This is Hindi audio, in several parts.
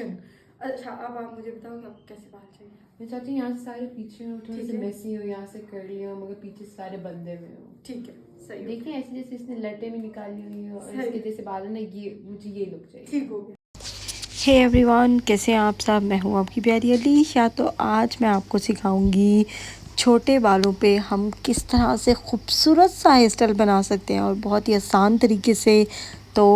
अच्छा, अब आप मुझे बताओ कि आपको कैसे बाल चाहिए। मैं चाहती हूँ यहाँ से सारे पीछे हो, थोड़े से मेसी हो, यहाँ से कर्ली हो, मगर पीछे सारे बंदे हुए हो। ठीक है, सही हो देखिए ऐसे जैसे इसने लटें भी निकाली हुई हो और इसके जैसे बाल है ना, ये मुझे ये लुक चाहिए। ठीक हो गया। हे एवरीवन, कैसे हैं आप सब। मैं हूं आपकी प्यारी अलीशा। तो आज मैं आपको सिखाऊंगी छोटे बालों पे हम किस तरह से खूबसूरत सा हेयर स्टाइल बना सकते हैं और बहुत ही आसान तरीके से। तो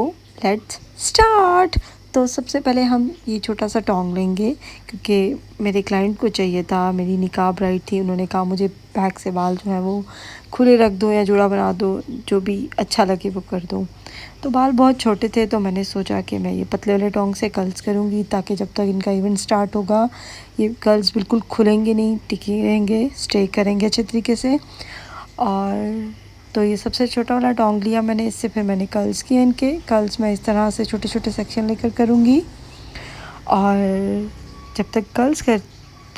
लेट्स स्टार्ट। तो सबसे पहले हम ये छोटा सा टोंग लेंगे क्योंकि मेरे क्लाइंट को चाहिए था, मेरी निकाह ब्राइड थी। उन्होंने कहा मुझे बैक से बाल जो है वो खुले रख दो या जुड़ा बना दो, जो भी अच्छा लगे वो कर दो। तो बाल बहुत छोटे थे तो मैंने सोचा कि मैं ये पतले वाले टोंग से कर्ल्स करूँगी ताकि जब तक इनका इवेंट स्टार्ट होगा ये कर्ल्स बिल्कुल खुलेंगे नहीं, टिके रहेंगे, स्टे करेंगे अच्छे तरीके से। और तो ये सबसे छोटा वाला टोंग लिया मैंने, इससे फिर मैंने कर्ल्स किए। इनके कर्ल्स मैं इस तरह से छोटे छोटे सेक्शन लेकर करूँगी। और जब तक कर्ल्स कर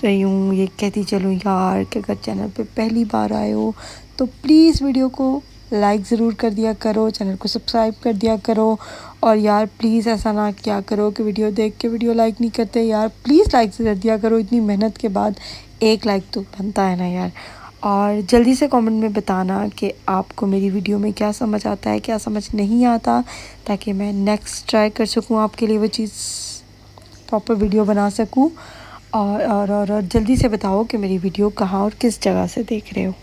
रही हूँ ये कहती चलूँ यार कि अगर चैनल पे पहली बार आए हो तो प्लीज़ वीडियो को लाइक ज़रूर कर दिया करो, चैनल को सब्सक्राइब कर दिया करो। और यार प्लीज़ ऐसा ना किया करो कि वीडियो देख के वीडियो लाइक नहीं करते। यार प्लीज़ लाइक कर दिया करो, इतनी मेहनत के बाद एक लाइक तो बनता है ना यार। और जल्दी से कमेंट में बताना कि आपको मेरी वीडियो में क्या समझ आता है, क्या समझ नहीं आता, ताकि मैं नेक्स्ट ट्राई कर सकूँ आपके लिए वो चीज़, प्रॉपर वीडियो बना सकूँ। और जल्दी से बताओ कि मेरी वीडियो कहाँ और किस जगह से देख रहे हो।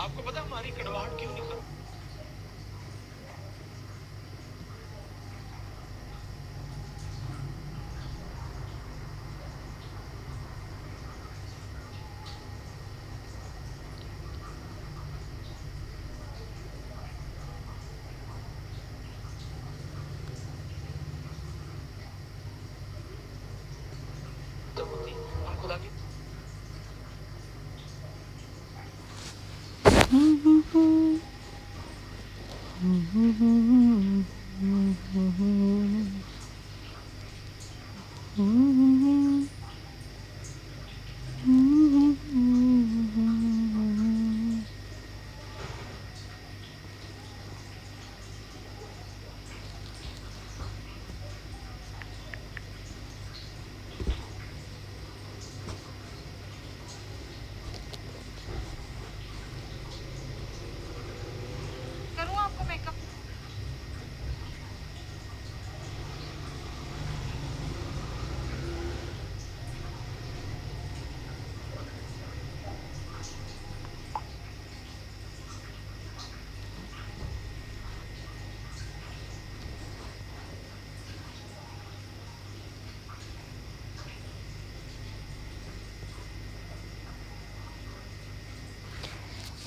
आपको पता हमारी कड़वाहट क्यों निकल। हम खुदा की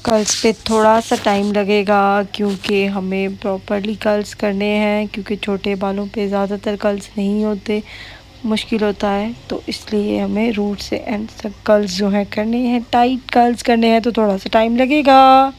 कर्ल्स पे थोड़ा सा टाइम लगेगा क्योंकि हमें प्रॉपरली कर्ल्स करने हैं, क्योंकि छोटे बालों पे ज़्यादातर कर्ल्स नहीं होते, मुश्किल होता है। तो इसलिए हमें रूट से एंड तक कर्ल्स जो हैं करने हैं, टाइट कर्ल्स करने हैं, तो थोड़ा सा टाइम लगेगा।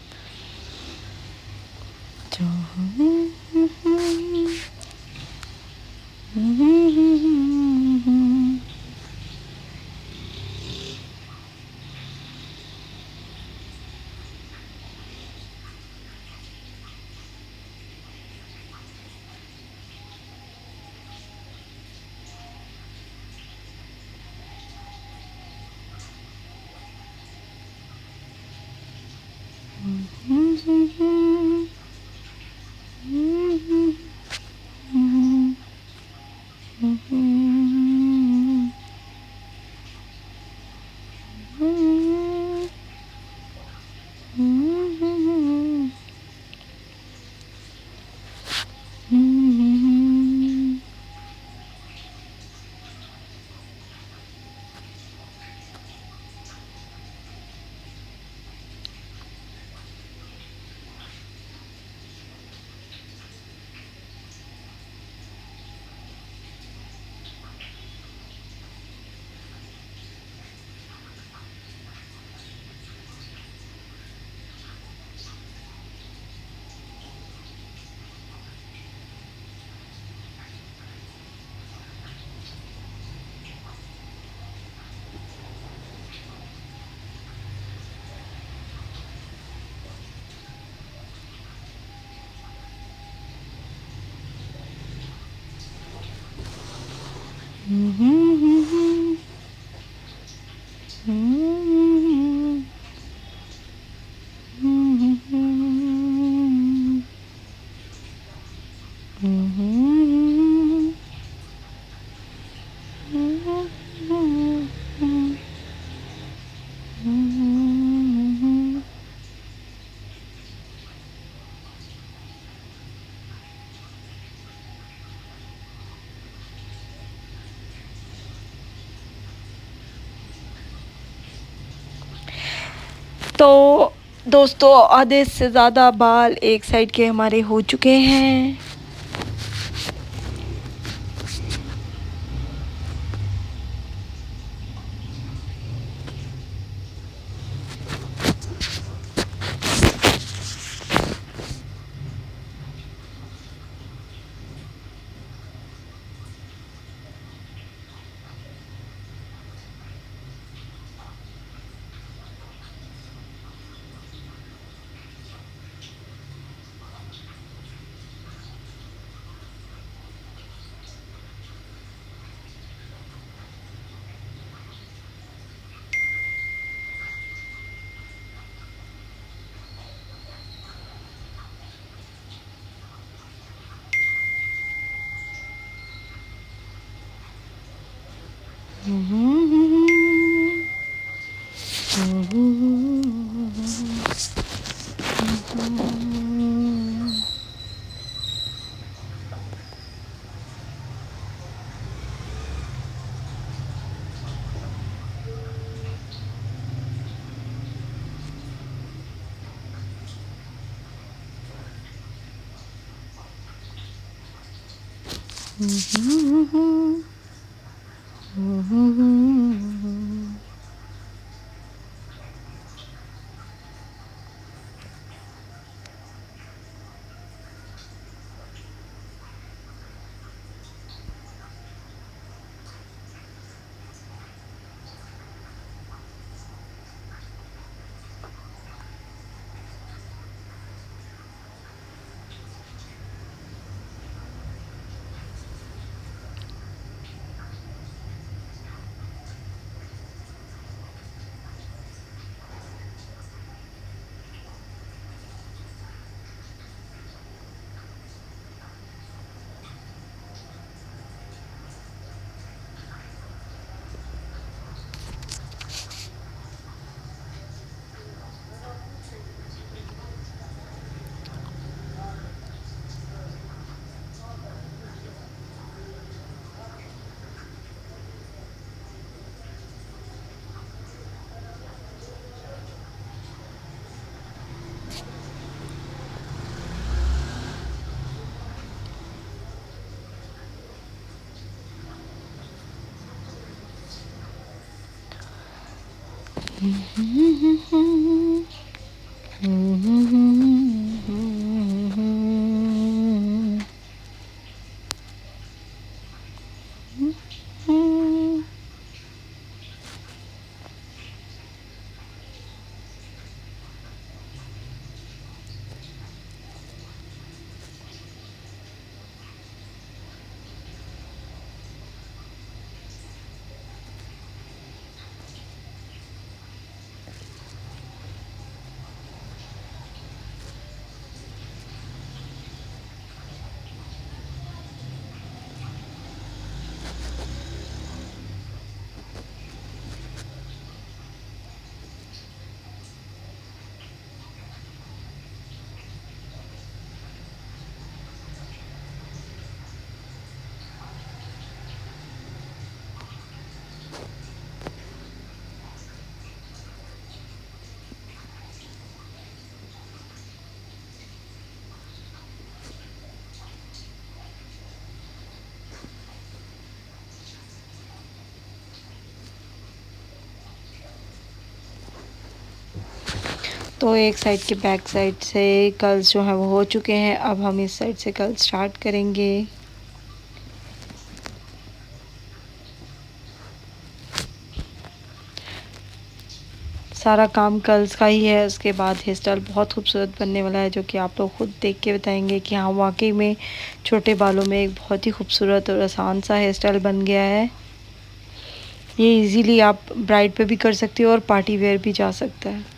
तो दोस्तों आधे से ज़्यादा बाल एक साइड के हमारे हो चुके हैं। तो एक साइड के बैक साइड से कर्ल्स जो है वो हो चुके हैं। अब हम इस साइड से कर्ल स्टार्ट करेंगे। सारा काम कर्ल्स का ही है। उसके बाद हेयर स्टाइल बहुत खूबसूरत बनने वाला है, जो कि आप लोग खुद देख के बताएंगे कि हाँ वाकई में छोटे बालों में एक बहुत ही खूबसूरत और आसान सा हेयर स्टाइल बन गया है। ये इजीली आप ब्राइड पे भी कर सकते हो और पार्टी वेयर भी जा सकता है।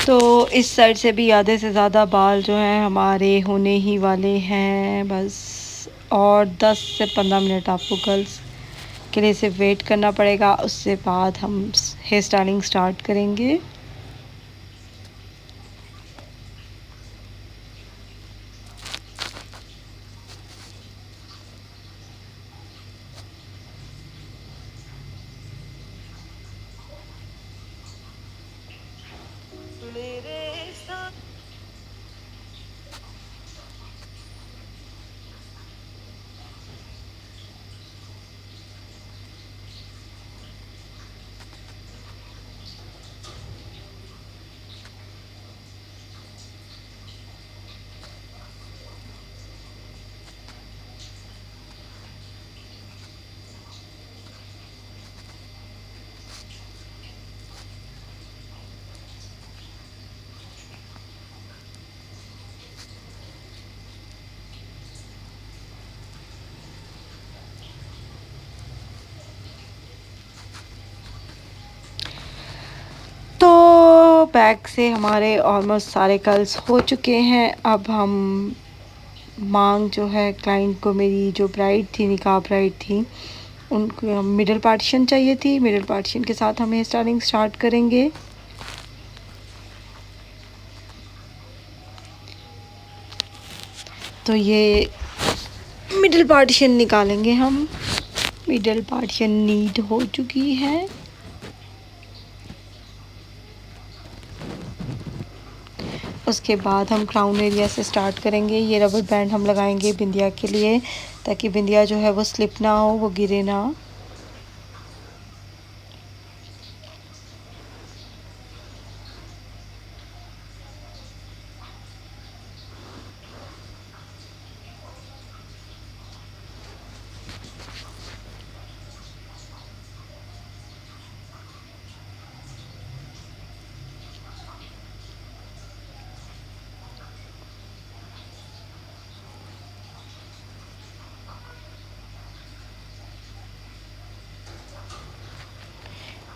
तो इस साइड से भी आधे से ज़्यादा बाल जो हैं हमारे होने ही वाले हैं बस। और 10 से 15 मिनट आपको गर्ल्स के लिए सिर्फ वेट करना पड़ेगा, उससे बाद हम हेयर स्टाइलिंग स्टार्ट करेंगे। बैक से हमारे ऑलमोस्ट सारे कर्ल्स हो चुके हैं। अब हम मांग जो है क्लाइंट को, मेरी जो ब्राइड थी, निकाह ब्राइड थी, उनको मिडल पार्टीशन चाहिए थी। मिडल पार्टीशन के साथ हम हेयर स्टाइलिंग स्टार्ट करेंगे। तो ये मिडल पार्टीशन निकालेंगे हम। मिडल पार्टीशन नीट हो चुकी है। उसके बाद हम क्राउन एरिया से स्टार्ट करेंगे। ये रबर बैंड हम लगाएंगे बिंदिया के लिए, ताकि बिंदिया जो है वो स्लिप ना हो, वो गिरे ना।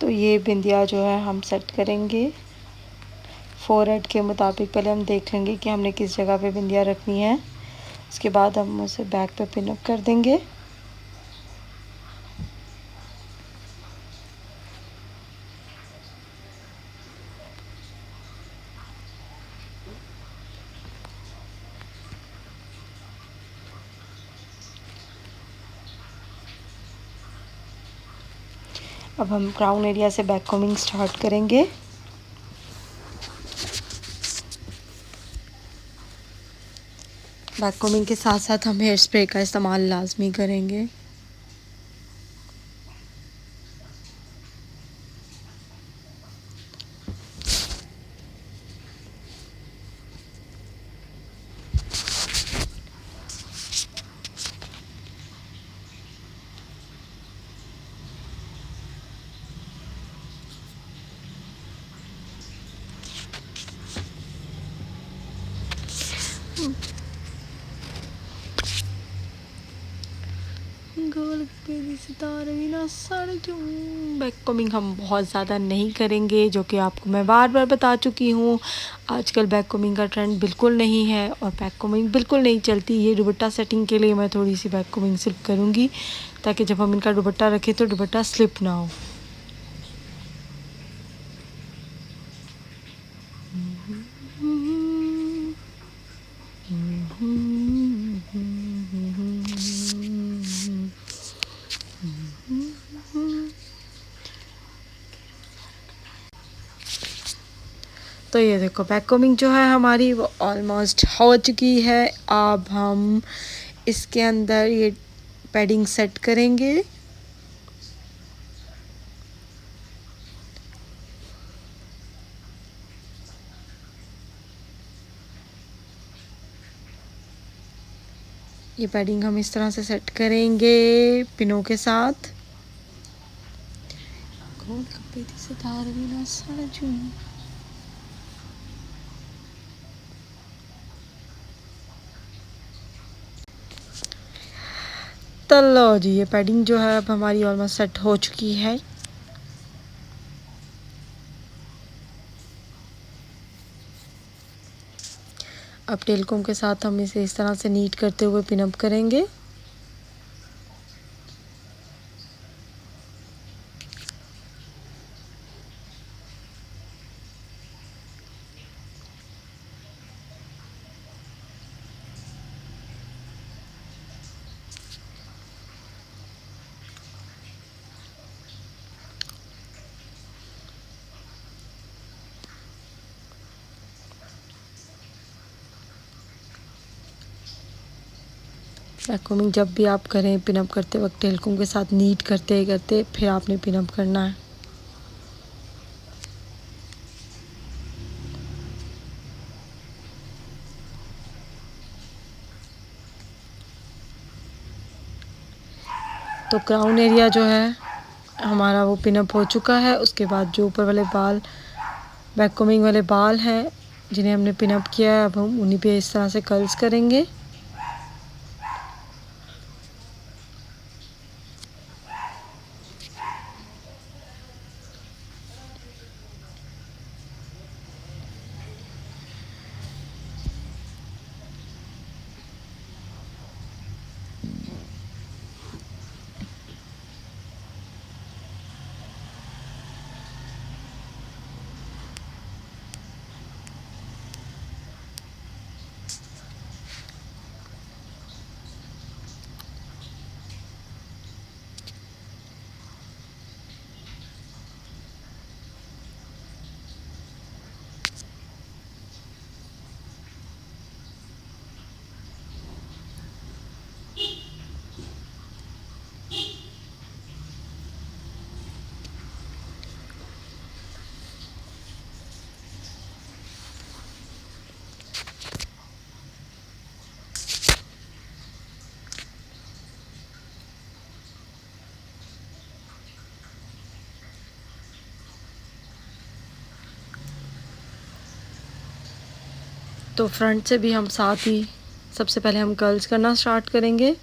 तो ये बिंदिया जो है हम सेट करेंगे फोरहेड के मुताबिक। पहले हम देख लेंगे कि हमने किस जगह पे बिंदिया रखनी है। उसके बाद हम उसे बैक पे पिन अप कर देंगे। अब हम क्राउन एरिया से बैक कॉम्बिंग स्टार्ट करेंगे। बैक कॉम्बिंग के साथ साथ हम हेयर स्प्रे का इस्तेमाल लाजमी करेंगे। बैक कॉम्बिंग हम बहुत ज़्यादा नहीं करेंगे, जो कि आपको मैं बार बार बता चुकी हूँ। आजकल बैक कॉम्बिंग का ट्रेंड बिल्कुल नहीं है और बैक कॉम्बिंग बिल्कुल नहीं चलती। ये दुपट्टा सेटिंग के लिए मैं थोड़ी सी बैक कॉम्बिंग सिर्फ करूँगी, ताकि जब हम इनका दुपट्टा रखें तो दुपट्टा स्लिप ना हो। तो ये देखो बैक कॉम्बिंग जो है हमारी वो ऑलमोस्ट हो चुकी है। अब हम इसके अंदर ये पैडिंग सेट करेंगे। ये पैडिंग हम इस तरह से सेट करेंगे पिनों के साथ। कौन कपे से तार भी ना सारा जून। तो लो जी, ये पैडिंग जो है अब हमारी ऑलमोस्ट सेट हो चुकी है। अब टेल कॉम के साथ हम इसे इस तरह से नीट करते हुए पिन अप करेंगे। बैक कॉम्बिंग जब भी आप करें पिन अप करते वक्त टेल कॉम के साथ नीट करते करते फिर आपने पिन अप करना है। तो क्राउन एरिया जो है हमारा वो पिन अप हो चुका है। उसके बाद जो ऊपर वाले बाल, बैक कॉम्बिंग वाले बाल हैं जिन्हें हमने पिन अप किया है, अब हम उन्हीं पे इस तरह से कर्ल्स करेंगे। तो फ्रंट से भी हम साथ ही सबसे पहले हम कर्ल्स करना स्टार्ट करेंगे।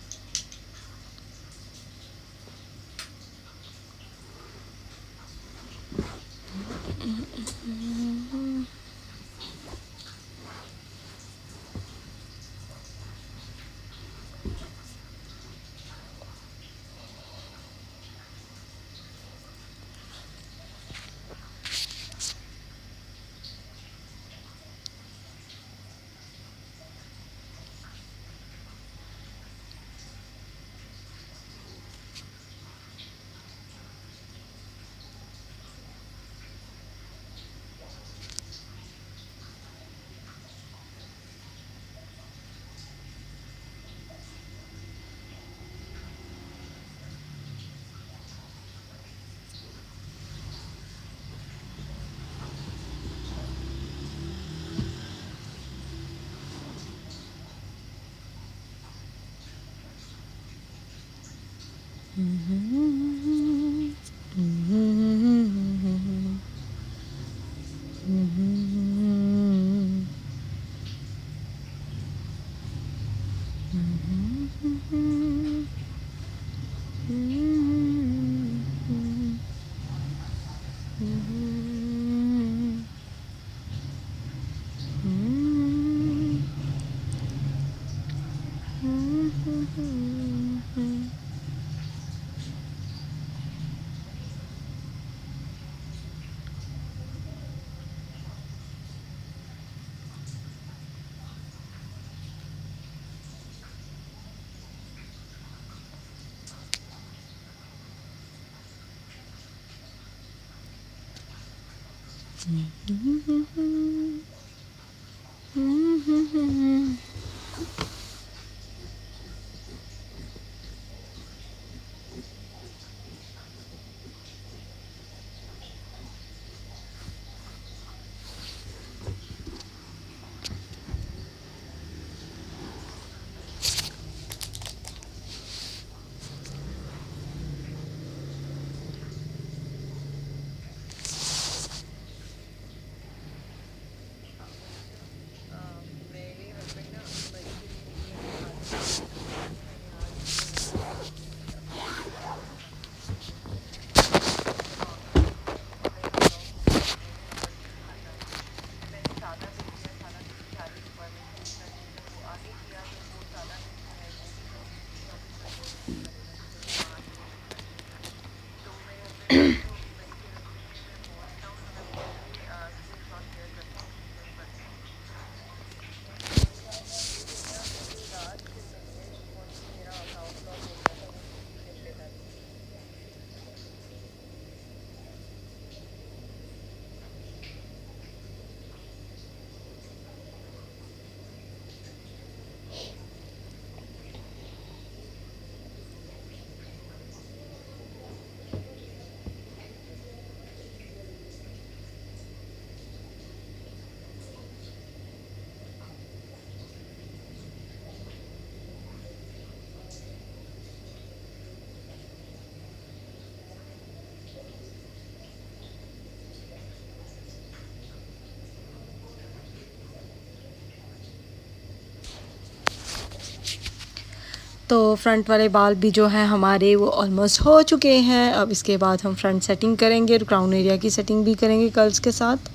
तो फ्रंट वाले बाल भी जो हैं हमारे वो ऑलमोस्ट हो चुके हैं। अब इसके बाद हम फ्रंट सेटिंग करेंगे, क्राउन एरिया की सेटिंग भी करेंगे कर्ल्स के साथ।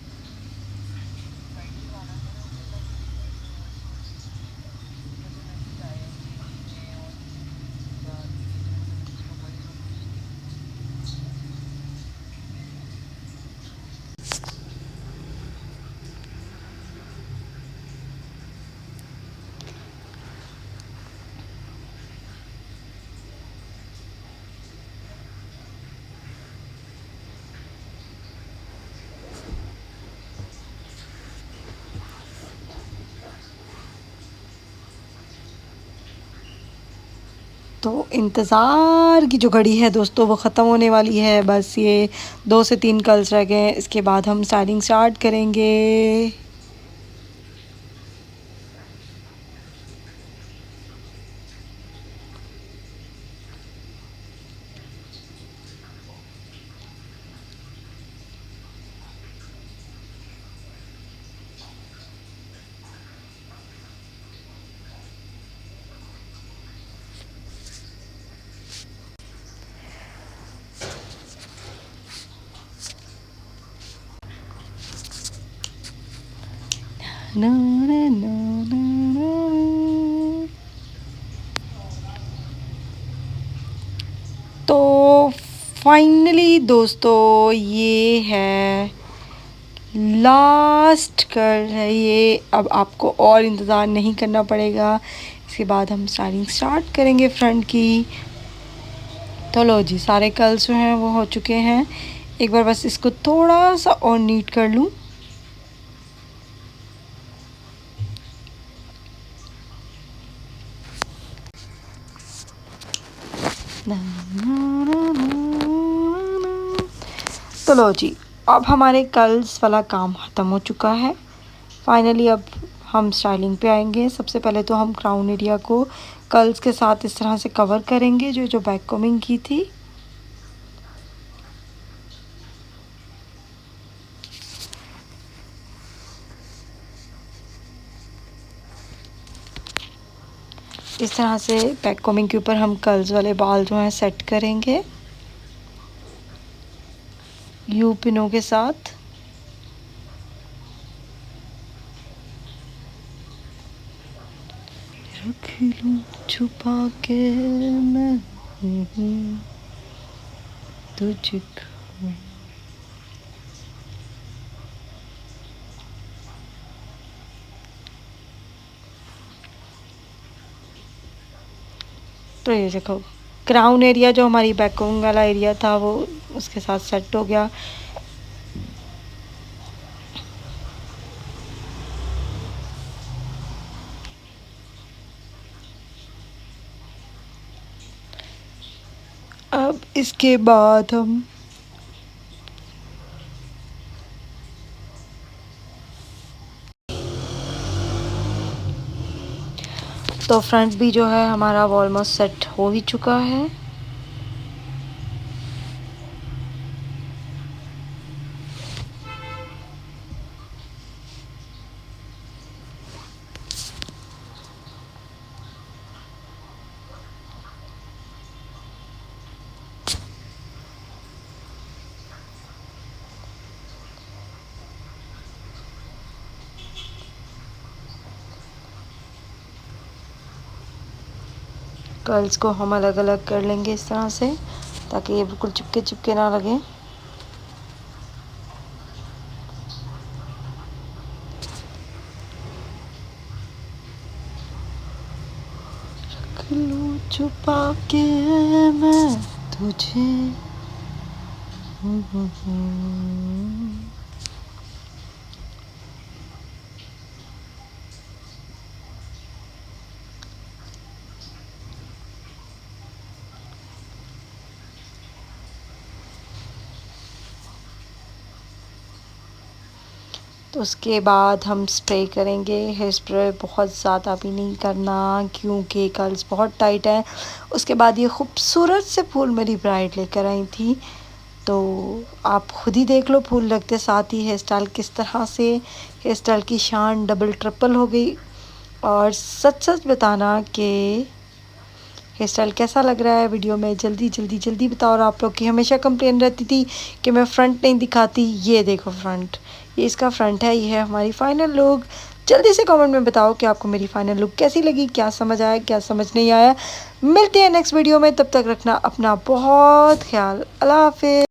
तो इंतज़ार की जो घड़ी है दोस्तों वो ख़त्म होने वाली है। बस ये 2 से 3 कर्ल्स रह गए हैं, इसके बाद हम स्टाइलिंग स्टार्ट करेंगे। ना ना ना ना ना। तो फाइनली दोस्तों ये है लास्ट कर्ल है ये। अब आपको और इंतज़ार नहीं करना पड़ेगा, इसके बाद हम स्टाइलिंग स्टार्ट करेंगे फ्रंट की। तो लो जी, सारे कर्ल्स जो हैं वो हो चुके हैं। एक बार बस इसको थोड़ा सा और नीट कर लूँ। तो लो जी, अब हमारे कर्ल्स वाला काम ख़त्म हो चुका है। फाइनली अब हम स्टाइलिंग पे आएंगे। सबसे पहले तो हम क्राउन एरिया को कर्ल्स के साथ इस तरह से कवर करेंगे, जो बैक कोमिंग की थी। इस तरह से बैक कोमिंग के ऊपर हम कर्ल्स वाले बाल जो हैं सेट करेंगे यू पिनों के साथ। रख लूं छुपा के मैं तुझको। तो ये देखो, क्राउन एरिया जो हमारी बैककोम वाला एरिया था वो उसके साथ सेट हो गया। अब इसके बाद हम तो फ्रंट भी जो है हमारा ऑलमोस्ट सेट हो ही चुका है। कर्ल्स को हम अलग अलग कर लेंगे इस तरह से, ताकि ये बिल्कुल चिपके चिपके ना लगे। रख लूं छुपा के मैं तुझे। तो उसके बाद हम स्प्रे करेंगे। हेयर स्प्रे बहुत ज़्यादा भी नहीं करना क्योंकि कर्ल्स बहुत टाइट है। उसके बाद ये खूबसूरत से फूल मेरी ब्राइड लेकर आई थी, तो आप खुद ही देख लो फूल लगते साथ ही हेयर स्टाइल किस तरह से हेयर स्टाइल की शान डबल ट्रिपल हो गई। और सच सच बताना कि हेयर स्टाइल कैसा लग रहा है वीडियो में, जल्दी जल्दी जल्दी बताओ। और आप लोग की हमेशा कंप्लेन रहती थी कि मैं फ़्रंट नहीं दिखाती। ये देखो फ्रंट, ये इसका फ्रंट है, ये है हमारी फ़ाइनल लुक। जल्दी से कमेंट में बताओ कि आपको मेरी फ़ाइनल लुक कैसी लगी, क्या समझ आया, क्या समझ नहीं आया। मिलते हैं नेक्स्ट वीडियो में, तब तक रखना अपना बहुत ख्याल। अल्लाह हाफ़िज़।